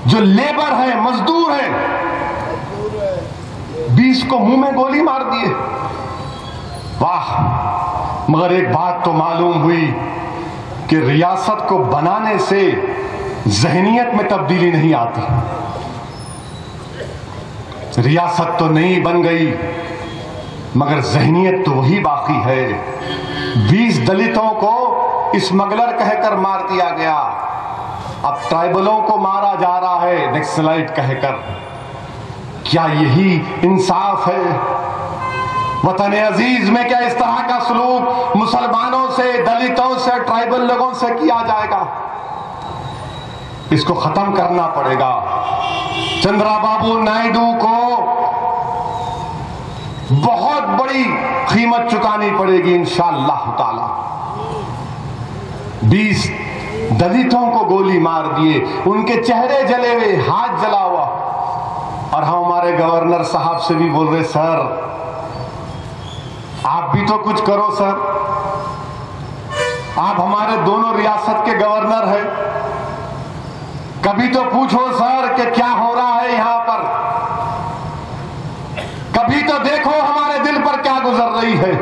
जो लेबर है, मजदूर है, 20 को मुंह में गोली मार दिए। वाह! मगर एक बात तो मालूम हुई कि रियासत को बनाने से जहनियत में तब्दीली नहीं आती। रियासत तो नहीं बन गई मगर जहनियत तो वही बाकी है। 20 दलितों को स्मगलर कहकर मार दिया गया, अब ट्राइबलों को मारा जा रहा है नक्सलाइट कहकर। क्या यही इंसाफ है? वतन अजीज में क्या इस तरह का सलूक मुसलमानों से, दलितों से, ट्राइबल लोगों से किया जाएगा? इसको खत्म करना पड़ेगा। चंद्राबाबू नायडू को बहुत बड़ी कीमत चुकानी पड़ेगी इंशाअल्लाह ताला। 20 दलितों को गोली मार दिए, उनके चेहरे जले हुए, हाथ जला हुआ। और हम हमारे गवर्नर साहब से भी बोल रहे, सर आप भी तो कुछ करो सर, आप हमारे दोनों रियासत के गवर्नर हैं, कभी तो पूछो सर कि क्या हो रहा है यहां पर, कभी तो देखो हमारे दिल पर क्या गुजर रही है।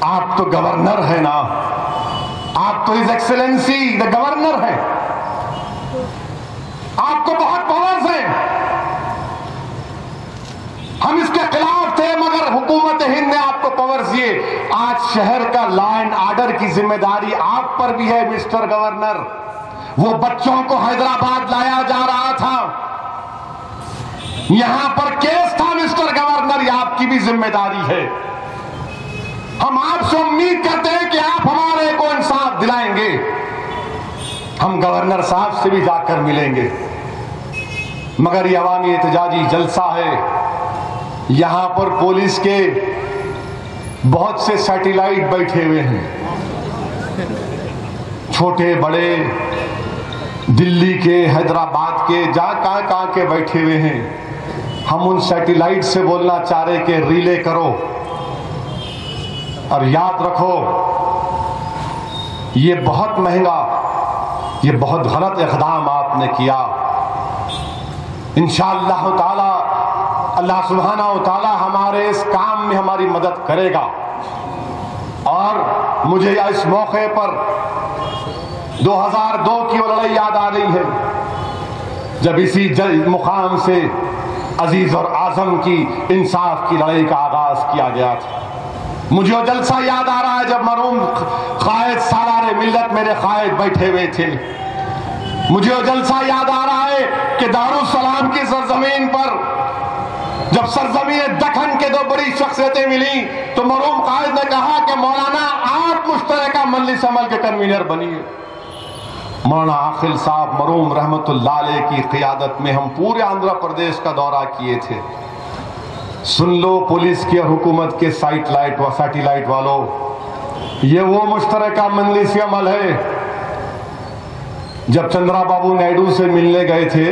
आप तो गवर्नर है ना, आप तो हिज एक्सेलेंसी द गवर्नर है, आपको बहुत पावर्स हैं। हम इसके खिलाफ थे मगर हुकूमत हिंद ने आपको पावर्स दिए। आज शहर का लॉ एंड ऑर्डर की जिम्मेदारी आप पर भी है मिस्टर गवर्नर। वो बच्चों को हैदराबाद लाया जा रहा था, यहां पर केस था मिस्टर गवर्नर, ये आपकी भी जिम्मेदारी है। हम आपसे उम्मीद करते हैं कि आप हमारे को इंसाफ दिलाएंगे। हम गवर्नर साहब से भी जाकर मिलेंगे मगर ये अवामी एहतजाजी जलसा है, यहां पर पुलिस के बहुत से सैटेलाइट बैठे हुए हैं, छोटे बड़े, दिल्ली के, हैदराबाद के, जहां कहां के बैठे हुए हैं। हम उन सैटेलाइट से बोलना चाह रहे कि रिले करो और याद रखो ये बहुत महंगा, ये बहुत गलत इक़दाम आपने किया। इंशाअल्लाह ताला अल्लाह सुब्हानहू व तआला हमारे इस काम में हमारी मदद करेगा। और मुझे इस मौके पर 2002 की वो लड़ाई याद आ रही है जब इसी मुकाम से अजीज और आजम की इंसाफ की लड़ाई का आगाज किया गया था। मुझे वो जलसा याद आ रहा है जब मरहूम कायद सालारे मिल्लत मेरे कायद बैठे हुए थे। मुझे वो जलसा याद आ रहा है कि दारुस्सलाम की सरजमीन पर जब सरजमीन दखन के 2 बड़ी शख्सियतें मिली तो मरहूम कायद ने कहा कि मौलाना आप मुश्तरका मजलिस अमल के कन्वीनर बनिए। मौलाना आखिल साहब मरहूम रहमतुल्लाह अलैह की क़ियादत में हम पूरे आंध्र प्रदेश का दौरा किए थे। सुन लो पुलिस के और हुकूमत के सैटेलाइट वालों, ये वो मुश्तरका मजलिस अमल है। जब चंद्राबाबू नायडू से मिलने गए थे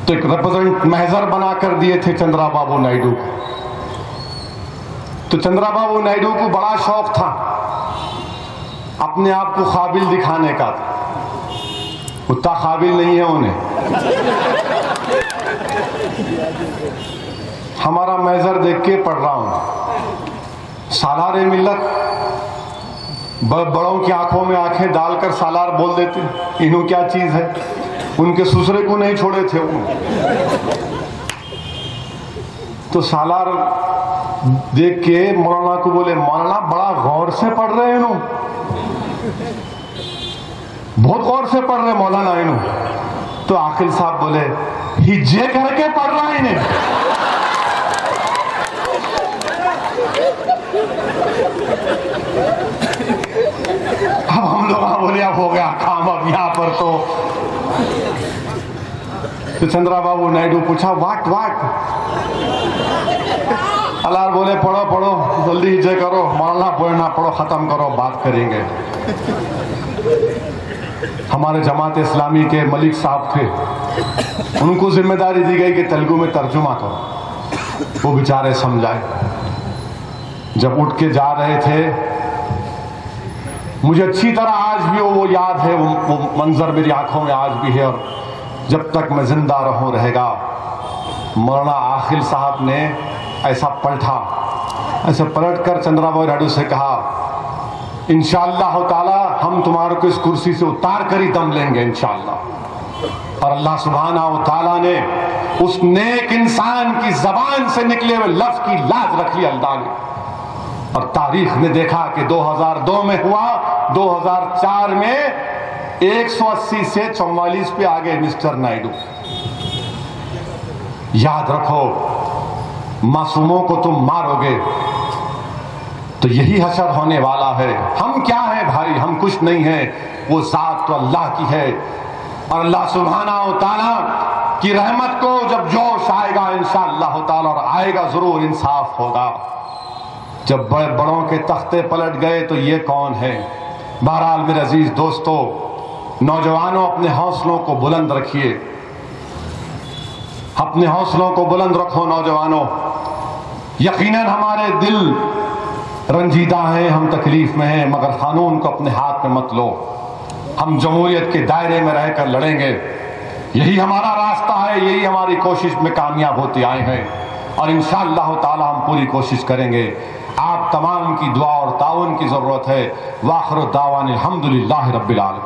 तो एक रिप्रेजेंट महजर बनाकर दिए थे चंद्रबाबू नायडू को। तो चंद्रबाबू नायडू को बड़ा शौक था अपने आप को काबिल दिखाने का। उतना काबिल नहीं है उन्हें। हमारा महजर देख के पढ़ रहा हूं, सालार मिल्लत बड़ों की आंखों में आंखें डालकर सालार बोल देते। इन्हों क्या चीज है, उनके ससुरे को नहीं छोड़े थे वो। तो सालार देख के मौलाना को बोले, मौलाना बड़ा गौर से पढ़ रहे हैं इन्हों, बहुत गौर से पढ़ रहे मौलाना इन्हों। तो आकिल साहब बोले, हिज्जे करके पढ़ रहा है इन्हें। अब हम लोग बोले अब हो गया काम, अब यहां पर तो चंद्रबाबू नायडू पूछा वाट वाट। अलार बोले पढ़ो पढ़ो जल्दी हिज्जे करो, मौलाना बोलना पढ़ो, खत्म करो, बात करेंगे। हमारे जमात इस्लामी के मलिक साहब थे, उनको जिम्मेदारी दी गई कि तेलुगु में तर्जुमा करो। वो बेचारे समझाए। जब उठ के जा रहे थे, मुझे अच्छी तरह आज भी वो याद है, वो मंजर मेरी आंखों में आज भी है और जब तक मैं जिंदा रहूं रहेगा। मौलाना आखिल साहब ने ऐसा पलटा, ऐसे पलट कर चंद्रबाबू नायडू से कहा, इंशाअल्लाह ताला हम तुम्हारे को इस कुर्सी से उतार कर ही दम लेंगे इंशाअल्लाह। और अल्लाह सुब्हाना व तआला ने उस नेक इंसान की जबान से निकले हुए लफ्ज की लाज रखी अल्लाह ने। और तारीख ने देखा कि 2002 में हुआ, 2004 में 180 से 44 पे आ गए मिस्टर नायडू। याद रखो, मासूमों को तुम मारोगे तो यही हशर होने वाला है। हम क्या है भाई, हम कुछ नहीं है, वो जात तो अल्लाह की है। और अल्लाह सुब्हाना व तआला की रहमत को जब जोश आएगा इंशाअल्लाह ताला, और आएगा जरूर, इंसाफ होगा। जब बड़े बड़ों के तख्ते पलट गए तो ये कौन है। बहरहाल मेरे अजीज दोस्तों, नौजवानों अपने हौसलों को बुलंद रखिए, अपने हौसलों को बुलंद रखो नौजवानों। यकीनन हमारे दिल रंजीदा हैं, हम तकलीफ में हैं, मगर कानून को अपने हाथ में मत लो। हम जमहूरियत के दायरे में रहकर लड़ेंगे, यही हमारा रास्ता है, यही हमारी कोशिश में कामयाब होते आए हैं और इंशाअल्लाह ताला हम पूरी कोशिश करेंगे। आप तमाम की दुआ और ताउन की जरूरत है। वाखिर दावान अल्हम्दुलिल्लाहि रब्बिल आलमीन।